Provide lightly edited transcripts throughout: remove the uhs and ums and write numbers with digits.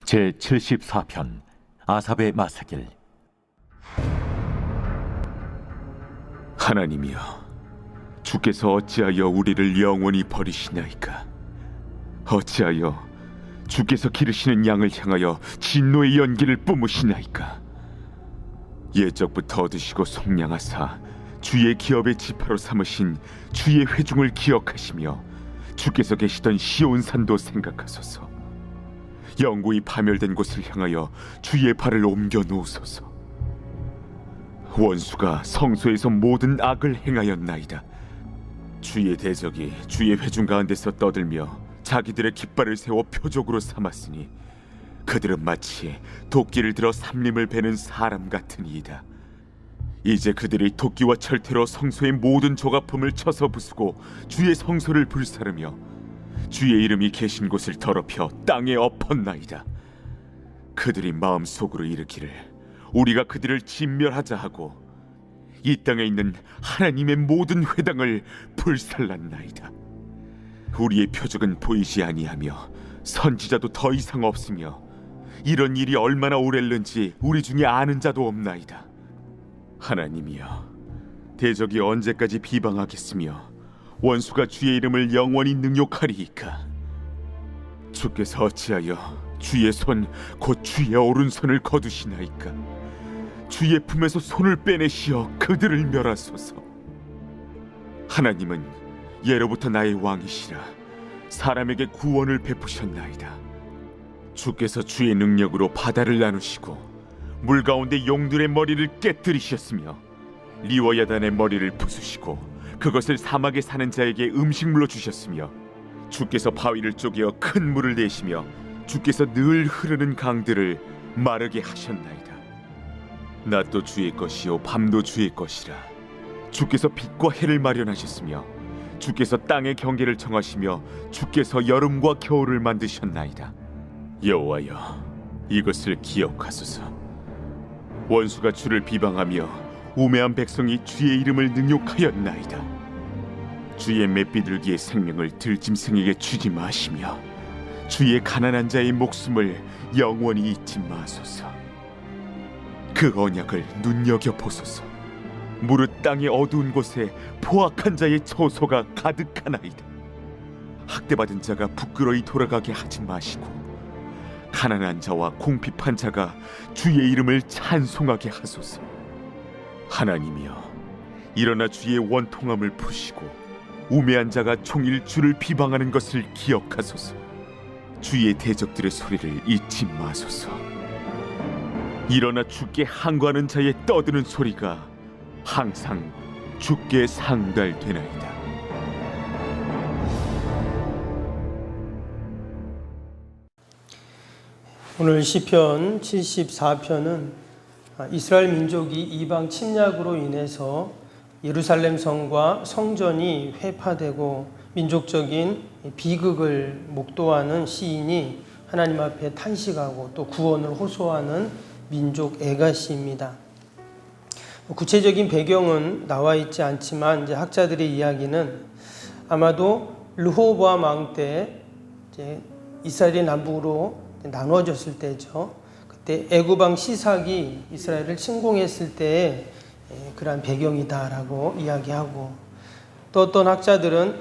제74편 아삽의 마사길. 하나님이여, 주께서 어찌하여 우리를 영원히 버리시나이까? 어찌하여 주께서 기르시는 양을 향하여 진노의 연기를 뿜으시나이까? 옛적부터 얻으시고 속량하사 주의 기업의 지파로 삼으신 주의 회중을 기억하시며 주께서 계시던 시온산도 생각하소서. 영구히 파멸된 곳을 향하여 주의 발을 옮겨 놓으소서. 원수가 성소에서 모든 악을 행하였나이다. 주의 대적이 주의 회중 가운데서 떠들며 자기들의 깃발을 세워 표적으로 삼았으니 그들은 마치 도끼를 들어 삼림을 베는 사람 같으니이다. 이제 그들이 도끼와 철퇴로 성소의 모든 조각품을 쳐서 부수고 주의 성소를 불사르며 주의 이름이 계신 곳을 더럽혀 땅에 엎었나이다. 그들이 마음속으로 이르기를 우리가 그들을 진멸하자 하고 이 땅에 있는 하나님의 모든 회당을 불살랐나이다. 우리의 표적은 보이지 아니하며 선지자도 더 이상 없으며 이런 일이 얼마나 오랬는지 우리 중에 아는 자도 없나이다. 하나님이여, 대적이 언제까지 비방하겠으며 원수가 주의 이름을 영원히 능욕하리이까? 주께서 어찌하여 주의 손 곧 주의 오른손을 거두시나이까? 주의 품에서 손을 빼내시어 그들을 멸하소서. 하나님은 예로부터 나의 왕이시라 사람에게 구원을 베푸셨나이다. 주께서 주의 능력으로 바다를 나누시고 물 가운데 용들의 머리를 깨뜨리셨으며 리워야단의 머리를 부수시고 그것을 사막에 사는 자에게 음식물로 주셨으며 주께서 바위를 쪼개어 큰 물을 내시며 주께서 늘 흐르는 강들을 마르게 하셨나이다. 낮도 주의 것이요 밤도 주의 것이라. 주께서 빛과 해를 마련하셨으며 주께서 땅의 경계를 정하시며 주께서 여름과 겨울을 만드셨나이다. 여호와여, 이것을 기억하소서. 원수가 주를 비방하며 우매한 백성이 주의 이름을 능욕하였나이다. 주의 맷비둘기의 생명을 들짐승에게 주지 마시며 주의 가난한 자의 목숨을 영원히 잊지 마소서. 그 언약을 눈여겨보소서. 무릇 땅의 어두운 곳에 포악한 자의 처소가 가득하나이다. 학대받은 자가 부끄러이 돌아가게 하지 마시고 가난한 자와 궁핍한 자가 주의 이름을 찬송하게 하소서. 하나님이여, 일어나 주의 원통함을 푸시고 우매한 자가 종일 주를 비방하는 것을 기억하소서. 주의 대적들의 소리를 잊지 마소서. 일어나 주께 항거하는 자의 떠드는 소리가 항상 주께 상달되나이다. 오늘 시편 74편은 이스라엘 민족이 이방 침략으로 인해서 예루살렘 성과 성전이 회파되고 민족적인 비극을 목도하는 시인이 하나님 앞에 탄식하고 또 구원을 호소하는 민족 애가시입니다. 구체적인 배경은 나와 있지 않지만 이제 학자들의 이야기는 아마도 르호보암 왕 때 이스라엘이 남북으로 나누어졌을 때죠. 그때 애굽 왕 시삭이 이스라엘을 침공했을 때의 그러한 배경이다라고 이야기하고, 또 어떤 학자들은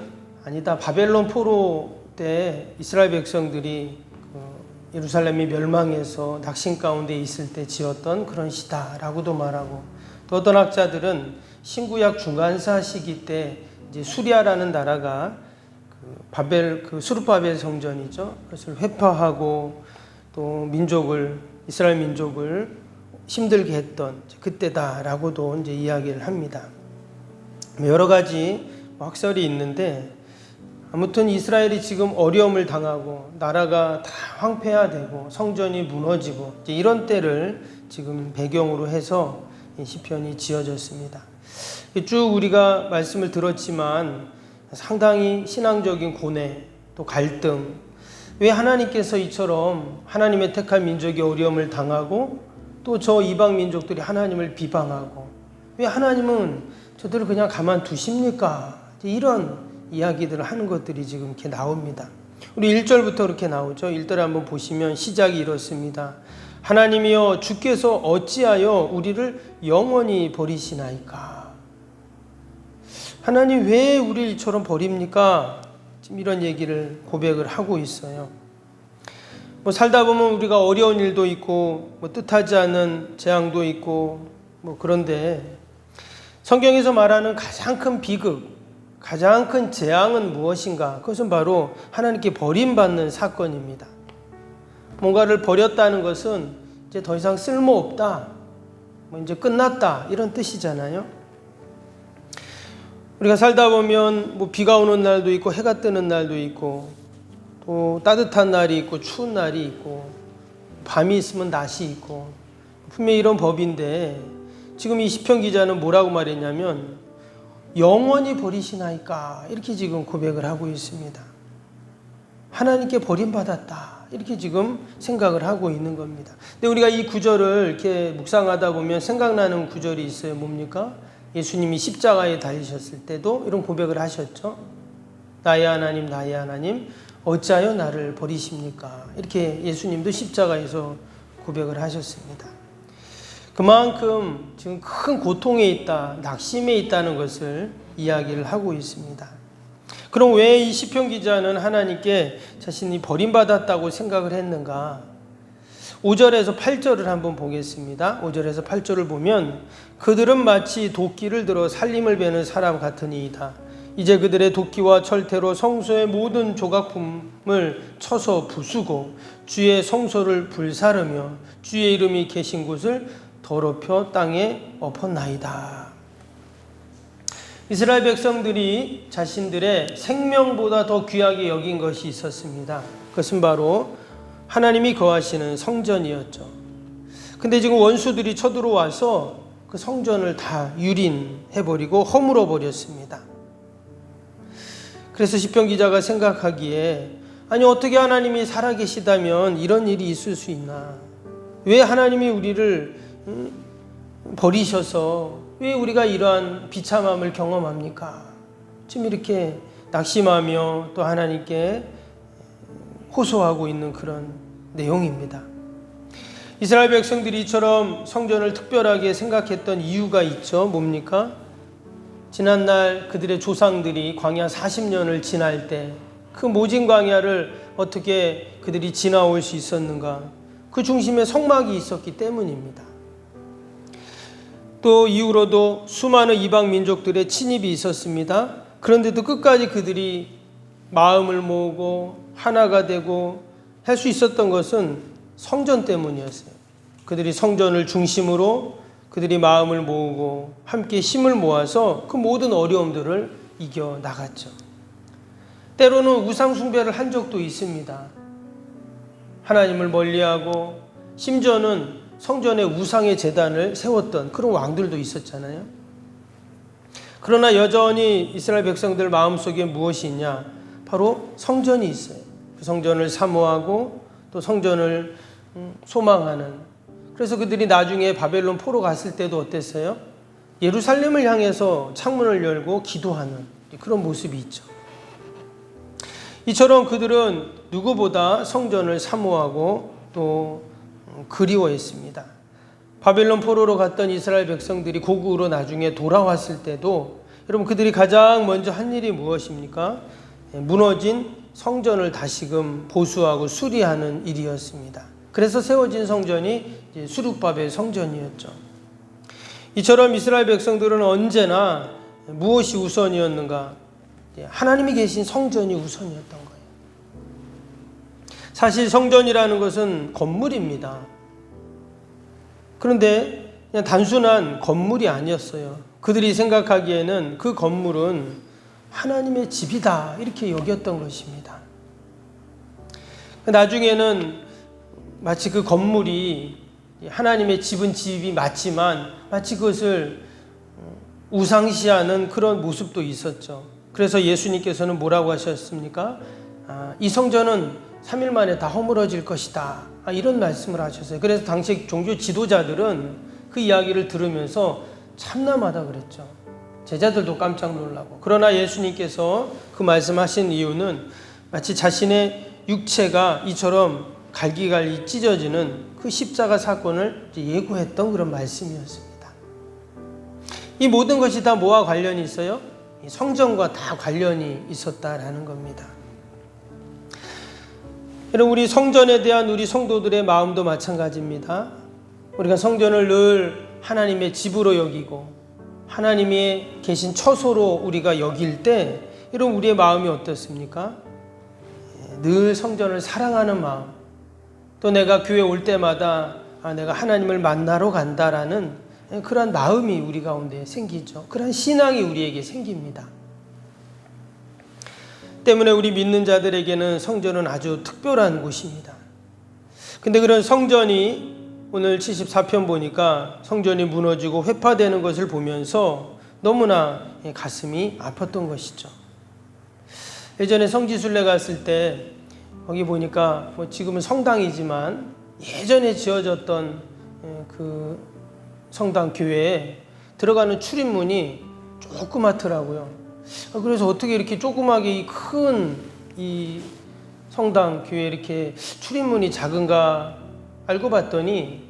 아니다, 바벨론 포로 때 이스라엘 백성들이 예루살렘이 멸망해서 낙심 가운데 있을 때 지었던 그런 시다라고도 말하고, 또 어떤 학자들은 신구약 중간사 시기 때 이제 수리아라는 나라가 수르바벨 성전이죠. 그것을 회파하고 또 이스라엘 민족을 힘들게 했던 그때다라고도 이제 이야기를 합니다. 여러 가지 학설이 있는데 아무튼 이스라엘이 지금 어려움을 당하고 나라가 다 황폐화되고 성전이 무너지고 이런 때를 지금 배경으로 해서 이 시편이 지어졌습니다. 쭉 우리가 말씀을 들었지만 상당히 신앙적인 고뇌 또 갈등, 왜 하나님께서 이처럼 하나님의 택한 민족이 어려움을 당하고 또 저 이방 민족들이 하나님을 비방하고 왜 하나님은 저들을 그냥 가만두십니까? 이런 이야기들을 하는 것들이 지금 이렇게 나옵니다. 우리 1절부터 그렇게 나오죠. 1절에 한번 보시면 시작이 이렇습니다. 하나님이여 주께서 어찌하여 우리를 영원히 버리시나이까. 하나님 왜 우리를 이처럼 버립니까? 지금 이런 얘기를 고백을 하고 있어요. 뭐 살다 보면 우리가 어려운 일도 있고 뭐 뜻하지 않은 재앙도 있고 뭐 그런데 성경에서 말하는 가장 큰 비극, 가장 큰 재앙은 무엇인가? 그것은 바로 하나님께 버림받는 사건입니다. 뭔가를 버렸다는 것은 이제 더 이상 쓸모없다, 뭐 이제 끝났다 이런 뜻이잖아요. 우리가 살다 보면 뭐 비가 오는 날도 있고 해가 뜨는 날도 있고 또 따뜻한 날이 있고 추운 날이 있고 밤이 있으면 낮이 있고 분명히 이런 법인데 지금 이 시편 기자는 뭐라고 말했냐면 영원히 버리시나이까 이렇게 지금 고백을 하고 있습니다. 하나님께 버림받았다 이렇게 지금 생각을 하고 있는 겁니다. 근데 우리가 이 구절을 이렇게 묵상하다 보면 생각나는 구절이 있어요. 뭡니까? 예수님이 십자가에 달리셨을 때도 이런 고백을 하셨죠. 나의 하나님 어찌하여 나를 버리십니까? 이렇게 예수님도 십자가에서 고백을 하셨습니다. 그만큼 지금 큰 고통에 있다, 낙심에 있다는 것을 이야기를 하고 있습니다. 그럼 왜 이 시편 기자는 하나님께 자신이 버림받았다고 생각을 했는가? 5절에서 8절을 한번 보겠습니다. 5절에서 8절을 보면 그들은 마치 도끼를 들어 살림을 베는 사람 같으니이다. 이제 그들의 도끼와 철퇴로 성소의 모든 조각품을 쳐서 부수고 주의 성소를 불사르며 주의 이름이 계신 곳을 더럽혀 땅에 엎었나이다. 이스라엘 백성들이 자신들의 생명보다 더 귀하게 여긴 것이 있었습니다. 그것은 바로 하나님이 거하시는 성전이었죠. 근데 지금 원수들이 쳐들어와서 그 성전을 다 유린해버리고 허물어 버렸습니다. 그래서 시편 기자가 생각하기에 아니 어떻게 하나님이 살아계시다면 이런 일이 있을 수 있나? 왜 하나님이 우리를 버리셔서 왜 우리가 이러한 비참함을 경험합니까? 지금 이렇게 낙심하며 또 하나님께 호소하고 있는 그런 내용입니다. 이스라엘 백성들이 이처럼 성전을 특별하게 생각했던 이유가 있죠. 뭡니까? 지난날 그들의 조상들이 광야 40년을 지날 때 그 모진 광야를 어떻게 그들이 지나올 수 있었는가? 그 중심에 성막이 있었기 때문입니다. 또 이후로도 수많은 이방 민족들의 침입이 있었습니다. 그런데도 끝까지 그들이 마음을 모으고 하나가 되고 할 수 있었던 것은 성전 때문이었어요. 그들이 성전을 중심으로 그들이 마음을 모으고 함께 힘을 모아서 그 모든 어려움들을 이겨 나갔죠. 때로는 우상 숭배를 한 적도 있습니다. 하나님을 멀리하고 심지어는 성전에 우상의 제단을 세웠던 그런 왕들도 있었잖아요. 그러나 여전히 이스라엘 백성들 마음속에 무엇이 있냐? 바로 성전이 있어요. 그 성전을 사모하고 또 성전을 소망하는. 그래서 그들이 나중에 바벨론 포로 갔을 때도 어땠어요? 예루살렘을 향해서 창문을 열고 기도하는 그런 모습이 있죠. 이처럼 그들은 누구보다 성전을 사모하고 또 그리워했습니다. 바벨론 포로로 갔던 이스라엘 백성들이 고국으로 나중에 돌아왔을 때도 여러분 그들이 가장 먼저 한 일이 무엇입니까? 무너진 성전을 다시금 보수하고 수리하는 일이었습니다. 그래서 세워진 성전이 수룹바벨 성전이었죠. 이처럼 이스라엘 백성들은 언제나 무엇이 우선이었는가? 하나님이 계신 성전이 우선이었던 거예요. 사실 성전이라는 것은 건물입니다. 그런데 그냥 단순한 건물이 아니었어요. 그들이 생각하기에는 그 건물은 하나님의 집이다 이렇게 여겼던 것입니다. 나중에는 마치 그 건물이 하나님의 집은 집이 맞지만 마치 그것을 우상시하는 그런 모습도 있었죠. 그래서 예수님께서는 뭐라고 하셨습니까? 이 성전은 3일 만에 다 허물어질 것이다. 이런 말씀을 하셨어요. 그래서 당시 종교 지도자들은 그 이야기를 들으면서 참담하다 그랬죠. 제자들도 깜짝 놀라고. 그러나 예수님께서 그 말씀하신 이유는 마치 자신의 육체가 이처럼 갈기갈기 찢어지는 그 십자가 사건을 예고했던 그런 말씀이었습니다. 이 모든 것이 다 뭐와 관련이 있어요? 성전과 다 관련이 있었다라는 겁니다. 여러분, 우리 성전에 대한 우리 성도들의 마음도 마찬가지입니다. 우리가 성전을 늘 하나님의 집으로 여기고 하나님이 계신 처소로 우리가 여길 때 여러분, 우리의 마음이 어떻습니까? 늘 성전을 사랑하는 마음, 또 내가 교회 올 때마다 내가 하나님을 만나러 간다라는 그러한 마음이 우리 가운데 생기죠. 그러한 신앙이 우리에게 생깁니다. 때문에 우리 믿는 자들에게는 성전은 아주 특별한 곳입니다. 근데 그런 성전이 오늘 74편 보니까 성전이 무너지고 회파되는 것을 보면서 너무나 가슴이 아팠던 것이죠. 예전에 성지순례 갔을 때 거기 보니까 지금은 성당이지만 예전에 지어졌던 그 성당 교회에 들어가는 출입문이 조그맣더라고요. 그래서 어떻게 이렇게 조그맣게 큰 이 성당 교회에 이렇게 출입문이 작은가 알고 봤더니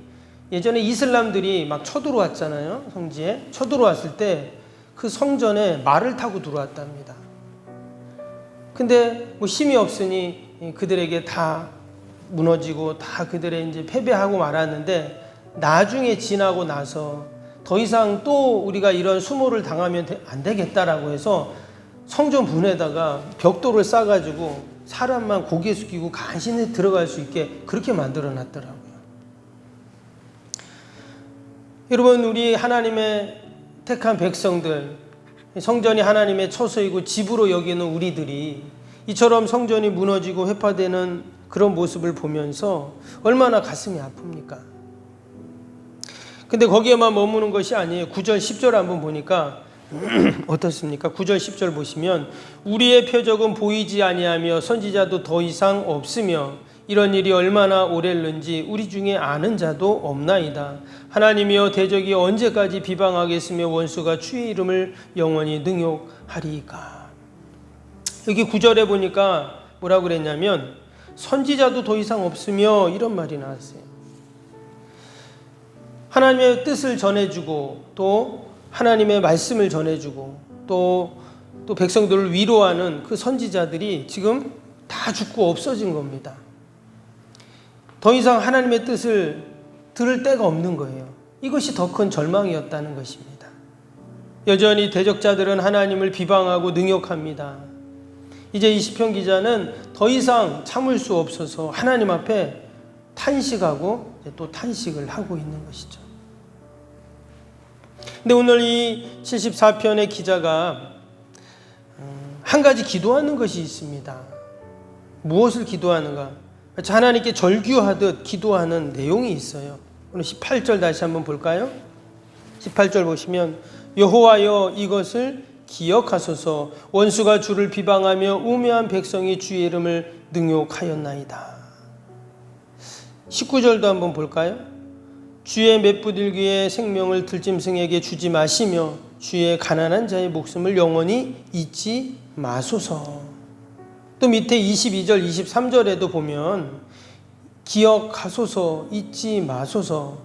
예전에 이슬람들이 막 쳐들어왔잖아요. 성지에 쳐들어왔을 때 그 성전에 말을 타고 들어왔답니다. 근데 힘이 없으니 그들에게 다 무너지고 다 그들의 이제 패배하고 말았는데, 나중에 지나고 나서 더 이상 또 우리가 이런 수모를 당하면 안 되겠다라고 해서 성전 문에다가 벽돌을 싸가지고 사람만 고개 숙이고 간신히 들어갈 수 있게 그렇게 만들어 놨더라고요. 여러분, 우리 하나님의 택한 백성들, 성전이 하나님의 처소이고 집으로 여기는 우리들이 이처럼 성전이 무너지고 회파되는 그런 모습을 보면서 얼마나 가슴이 아픕니까? 근데 거기에만 머무는 것이 아니에요. 9절 10절 한번 보니까 어떻습니까? 9절 10절 보시면 우리의 표적은 보이지 아니하며 선지자도 더 이상 없으며 이런 일이 얼마나 오랬는지 우리 중에 아는 자도 없나이다. 하나님이여 대적이 언제까지 비방하겠으며 원수가 주의 이름을 영원히 능욕하리이까. 여기 9절에 보니까 뭐라고 그랬냐면 선지자도 더 이상 없으며 이런 말이 나왔어요. 하나님의 뜻을 전해주고 또 하나님의 말씀을 전해주고 또 백성들을 위로하는 그 선지자들이 지금 다 죽고 없어진 겁니다. 더 이상 하나님의 뜻을 들을 데가 없는 거예요. 이것이 더 큰 절망이었다는 것입니다. 여전히 대적자들은 하나님을 비방하고 능욕합니다. 이제 이 시편 기자는 더 이상 참을 수 없어서 하나님 앞에 탄식하고 또 탄식을 하고 있는 것이죠. 근데 오늘 이 74편의 기자가 한 가지 기도하는 것이 있습니다. 무엇을 기도하는가? 하나님께 절규하듯 기도하는 내용이 있어요. 오늘 18절 다시 한번 볼까요? 18절 보시면 여호와여 이것을 기억하소서. 원수가 주를 비방하며 우매한 백성이 주의 이름을 능욕하였나이다. 19절도 한번 볼까요? 주의 맷부들기의 생명을 들짐승에게 주지 마시며 주의 가난한 자의 목숨을 영원히 잊지 마소서. 또 밑에 22절 23절에도 보면 기억하소서, 잊지 마소서.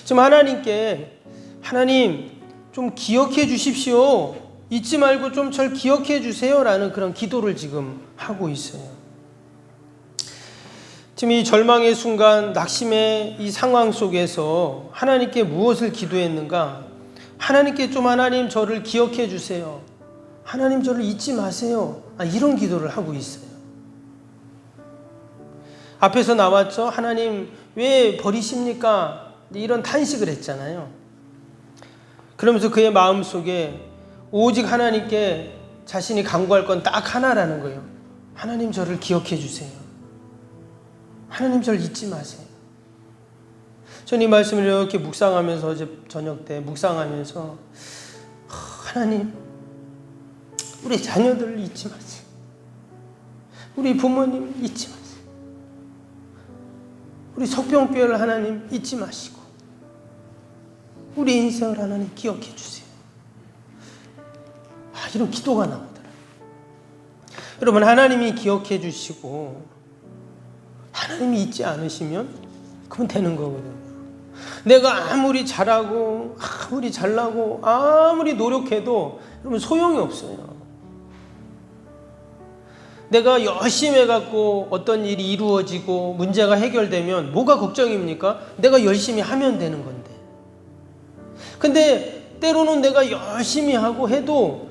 지금 하나님께 하나님 좀 기억해 주십시오, 잊지 말고 좀 절 기억해 주세요 라는 그런 기도를 지금 하고 있어요. 지금 이 절망의 순간, 낙심의 이 상황 속에서 하나님께 무엇을 기도했는가? 하나님께 좀 하나님 저를 기억해 주세요, 하나님 저를 잊지 마세요, 이런 기도를 하고 있어요. 앞에서 나왔죠. 하나님 왜 버리십니까? 이런 탄식을 했잖아요. 그러면서 그의 마음속에 오직 하나님께 자신이 간구할 건 딱 하나라는 거예요. 하나님 저를 기억해 주세요, 하나님 저를 잊지 마세요. 저는 이 말씀을 이렇게 묵상하면서 어제 저녁 때 묵상하면서 하나님 우리 자녀들을 잊지 마세요, 우리 부모님을 잊지 마세요, 우리 석병교회를 하나님 잊지 마시고 우리 인생을 하나님 기억해 주세요. 이런 기도가 나오더라고요. 여러분, 하나님이 기억해 주시고 하나님이 잊지 않으시면 그건 되는 거거든요. 내가 아무리 잘하고 아무리 잘나고 아무리 노력해도 여러분 소용이 없어요. 내가 열심히 해갖고 어떤 일이 이루어지고 문제가 해결되면 뭐가 걱정입니까? 내가 열심히 하면 되는 건데. 근데 때로는 내가 열심히 하고 해도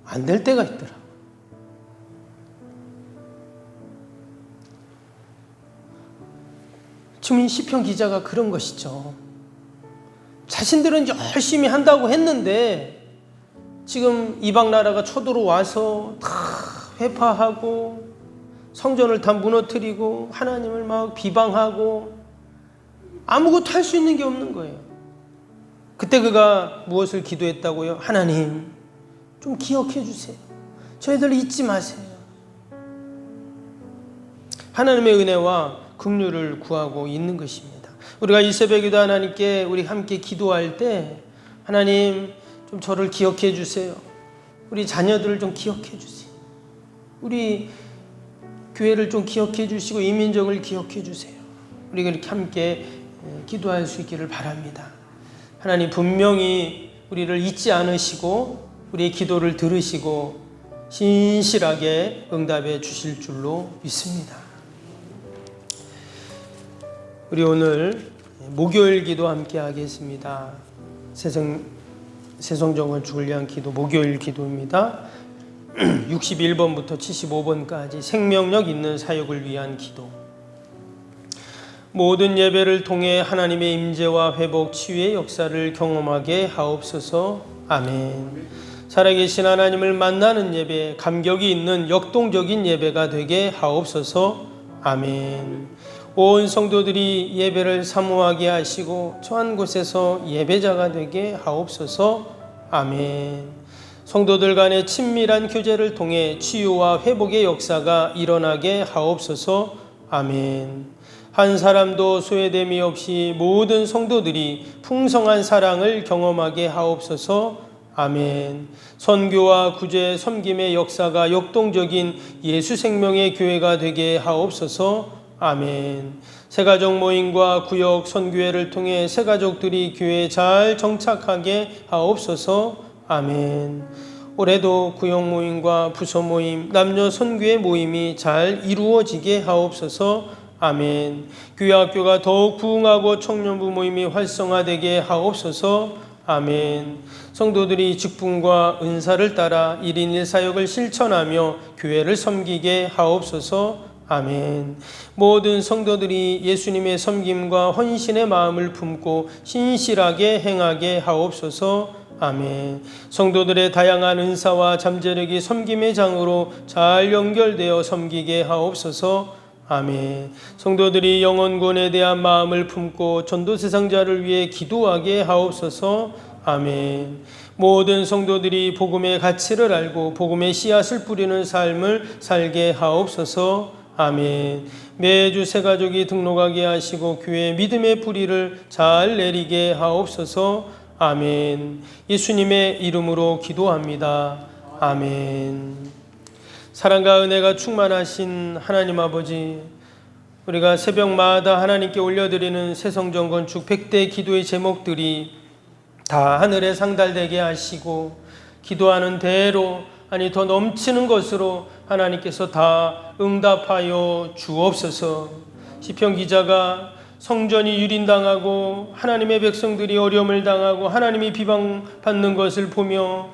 안 될 때가 있더라. 지금 시편 기자가 그런 것이죠. 자신들은 열심히 한다고 했는데 지금 이방 나라가 쳐들어와서 다 회파하고 성전을 다 무너뜨리고 하나님을 막 비방하고 아무것도 할 수 있는 게 없는 거예요. 그때 그가 무엇을 기도했다고요? 하나님 좀 기억해 주세요. 저희들 잊지 마세요. 하나님의 은혜와 긍휼을 구하고 있는 것입니다. 우리가 이 새벽에도 하나님께 우리 함께 기도할 때 하나님 좀 저를 기억해 주세요. 우리 자녀들을 좀 기억해 주세요. 우리 교회를 좀 기억해 주시고 이 민족을 기억해 주세요. 우리가 이렇게 함께 기도할 수 있기를 바랍니다. 하나님 분명히 우리를 잊지 않으시고 우리의 기도를 들으시고 신실하게 응답해 주실 줄로 믿습니다. 우리 오늘 목요일 기도 함께 하겠습니다. 세성정건축을 위한 기도 목요일 기도입니다. 61번부터 75번까지 생명력 있는 사역을 위한 기도. 모든 예배를 통해 하나님의 임재와 회복, 치유의 역사를 경험하게 하옵소서. 아멘. 살아계신 하나님을 만나는 예배, 감격이 있는 역동적인 예배가 되게 하옵소서. 아멘. 온 성도들이 예배를 사모하게 하시고 처한 곳에서 예배자가 되게 하옵소서. 아멘. 성도들 간의 친밀한 교제를 통해 치유와 회복의 역사가 일어나게 하옵소서. 아멘. 한 사람도 소외됨이 없이 모든 성도들이 풍성한 사랑을 경험하게 하옵소서. 아멘. 선교와 구제, 섬김의 역사가 역동적인 예수 생명의 교회가 되게 하옵소서. 아멘. 새가족 모임과 구역 선교회를 통해 새가족들이 교회에 잘 정착하게 하옵소서. 아멘. 올해도 구역 모임과 부서 모임, 남녀 선교회 모임이 잘 이루어지게 하옵소서. 아멘. 교회 학교가 더욱 부흥하고 청년부 모임이 활성화되게 하옵소서. 아멘. 성도들이 직분과 은사를 따라 1인 1사역을 실천하며 교회를 섬기게 하옵소서. 아멘. 모든 성도들이 예수님의 섬김과 헌신의 마음을 품고 신실하게 행하게 하옵소서. 아멘. 성도들의 다양한 은사와 잠재력이 섬김의 장으로 잘 연결되어 섬기게 하옵소서. 아멘. 성도들이 영혼권에 대한 마음을 품고 전도세상자를 위해 기도하게 하옵소서. 아멘. 모든 성도들이 복음의 가치를 알고 복음의 씨앗을 뿌리는 삶을 살게 하옵소서. 아멘. 매주 새가족이 등록하게 하시고 교회의 믿음의 뿌리를 잘 내리게 하옵소서. 아멘. 예수님의 이름으로 기도합니다. 아멘. 사랑과 은혜가 충만하신 하나님 아버지, 우리가 새벽마다 하나님께 올려드리는 새성전 건축 100대 기도의 제목들이 다 하늘에 상달되게 하시고 기도하는 대로 아니 더 넘치는 것으로 하나님께서 다 응답하여 주옵소서. 시편 기자가 성전이 유린당하고 하나님의 백성들이 어려움을 당하고 하나님이 비방받는 것을 보며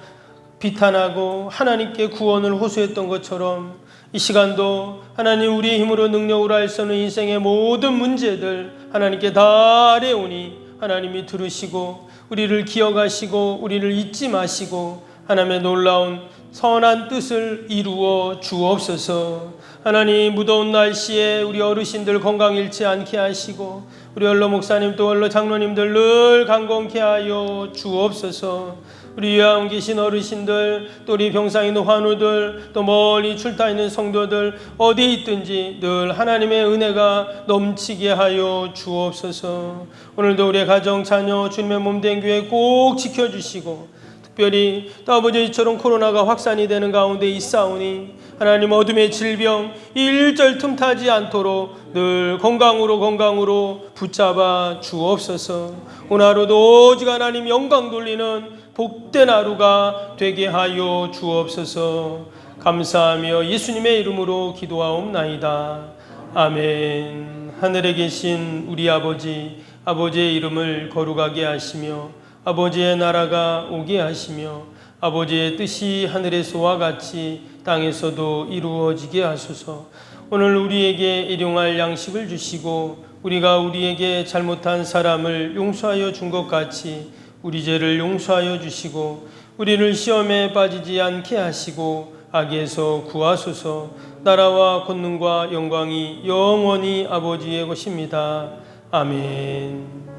비탄하고 하나님께 구원을 호소했던 것처럼 이 시간도 하나님 우리의 힘으로 능력으로 할 수 없는 인생의 모든 문제들 하나님께 다 아뢰오니 하나님이 들으시고 우리를 기억하시고 우리를 잊지 마시고 하나님의 놀라운 선한 뜻을 이루어 주옵소서. 하나님 무더운 날씨에 우리 어르신들 건강 잃지 않게 하시고 우리 원로 목사님 또 원로 장로님들 늘 강건케 하여 주옵소서. 우리 요양 계신 어르신들 또 우리 병상 있는 환우들 또 멀리 출타 있는 성도들 어디에 있든지 늘 하나님의 은혜가 넘치게 하여 주옵소서. 오늘도 우리의 가정 자녀 주님의 몸된 교회 꼭 지켜주시고 특별히 또 아버지 이처럼 코로나가 확산이 되는 가운데 있사오니 하나님 어둠의 질병 이 일절 틈타지 않도록 늘 건강으로 붙잡아 주옵소서. 오늘 하루도 오직 하나님 영광 돌리는 복된 하루가 되게 하여 주옵소서. 감사하며 예수님의 이름으로 기도하옵나이다. 아멘. 하늘에 계신 우리 아버지, 아버지의 이름을 거룩하게 하시며 아버지의 나라가 오게 하시며 아버지의 뜻이 하늘에서와 같이 땅에서도 이루어지게 하소서. 오늘 우리에게 일용할 양식을 주시고 우리가 우리에게 잘못한 사람을 용서하여 준 것 같이 우리 죄를 용서하여 주시고 우리를 시험에 빠지지 않게 하시고 악에서 구하소서. 나라와 권능과 영광이 영원히 아버지의 것입니다. 아멘.